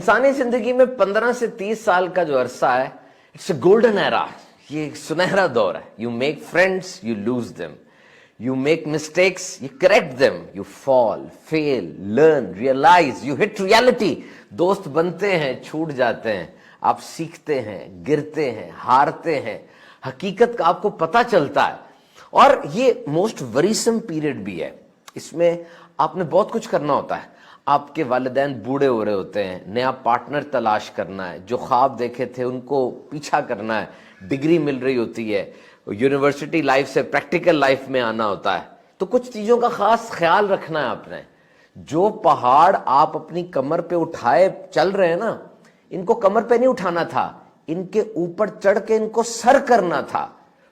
इंसानी जिंदगी में 15 से 30 साल का जो अरसा है, इट्स अ गोल्डन एरा। ये एक सुनहरा दौर है। You make friends, you lose them, you make mistakes, you correct them, you fall, fail, learn, realise, you hit reality. दोस्त बनते हैं, छूट जाते हैं, आप सीखते हैं, गिरते हैं, हारते हैं, हकीकत का आपको पता चलता है। और ये मोस्ट वरीसम पीरियड भी है। इसमें आपने बहुत कुछ करना होता है। आपके वालिदैन बूढ़े हो रहे होते हैं, नया पार्टनर तलाश करना है, जो ख्वाब देखे थे उनको पीछा करना है, डिग्री मिल रही होती है, यूनिवर्सिटी लाइफ से प्रैक्टिकल लाइफ में आना होता है। तो कुछ चीजों का खास ख्याल रखना है आपने। जो पहाड़ आप अपनी कमर पे उठाए चल रहे हैं ना, इनको कमर पे नहीं उठाना था, इनके ऊपर चढ़ के इनको सर करना था।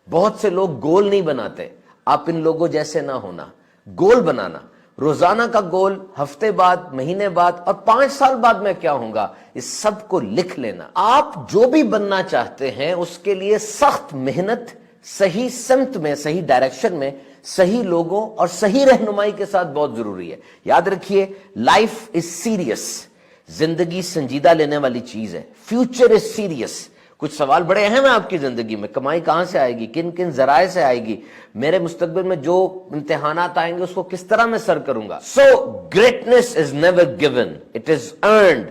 बहुत से लोग गोल नहीं बनाते, आप इन लोगों जैसे ना होना, गोल बनाना। रोजाना का गोल, हफ्ते बाद, महीने बाद और 5 साल बाद मैं क्या होऊंगा, इस सब को लिख लेना। आप जो भी बनना चाहते हैं उसके लिए सख्त मेहनत, सही सिमत में, सही डायरेक्शन में, सही लोगों और सही रहनुमाई के साथ बहुत जरूरी है। याद रखिए, लाइफ इज सीरियस। जिंदगी संजीदा लेने वाली चीज है। Future is serious. कुछ सवाल बड़े अहम है आपकी जिंदगी में। कमाई कहां से आएगी, किन किन जराए से आएगी, मेरे मुस्तकबिल में जो इम्तिहानात आएंगे उसको किस तरह मैं सर करूंगा। So greatness is never given, it is earned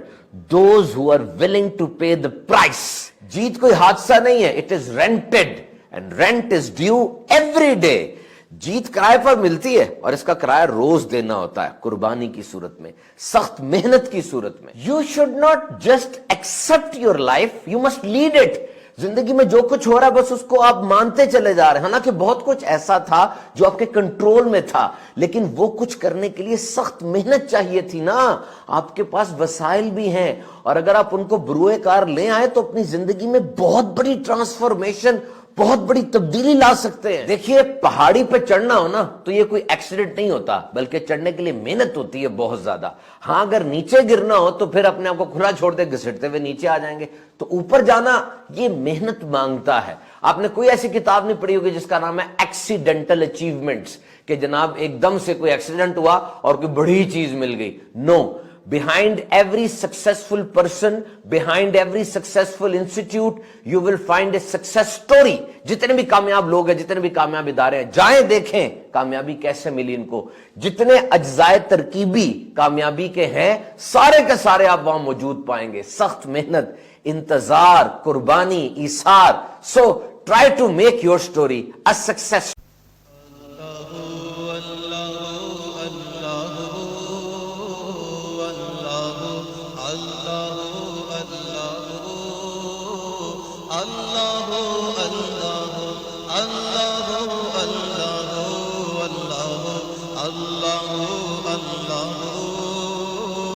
those who are willing to pay the price. जीत कोई हादसा नहीं है, it is rented and rent is due every day. जीत किराए पर मिलती है और इसका किराया रोज देना होता है, कुर्बानी की सूरत में, सख्त मेहनत की सूरत में। You should not just accept your life, you must lead it. जिंदगी में जो कुछ हो रहा है बस उसको आप मानते चले जा रहे हैं। हालांकि बहुत कुछ ऐसा था जो आपके कंट्रोल में था, लेकिन वो कुछ करने के लिए सख्त मेहनत चाहिए थी ना। आपके पास वसाइल भी हैं और अगर आप उनको बरूए कार ले आए तो अपनी जिंदगी में बहुत बड़ी ट्रांसफॉर्मेशन, बहुत बड़ी तब्दीली ला सकते हैं। देखिए, पहाड़ी पे चढ़ना हो ना तो ये कोई एक्सीडेंट नहीं होता, बल्कि चढ़ने के लिए मेहनत होती है बहुत ज्यादा। हाँ, अगर नीचे गिरना हो तो फिर अपने आप को खुला छोड़ दे, घसीटते हुए नीचे आ जाएंगे। तो ऊपर जाना ये मेहनत मांगता है। आपने कोई ऐसी किताब नहीं पढ़ी होगी जिसका नाम है एक्सीडेंटल अचीवमेंट्स, कि जनाब एकदम से कोई एक्सीडेंट हुआ और कोई बड़ी चीज मिल गई। No, behind every successful person, behind every successful institute, you will find a success story। जितने भी कामयाब लोग हैं, जितने भी कामयाब इदारे हैं, जाएं देखें कामयाबी कैसे मिली इनको। जितने अज्जाए तरकीबी कामयाबी के हैं, सारे के सारे आप वहां मौजूद पाएंगे। सख्त मेहनत, इंतजार, कुर्बानी, Hisar. So try to make your story a success।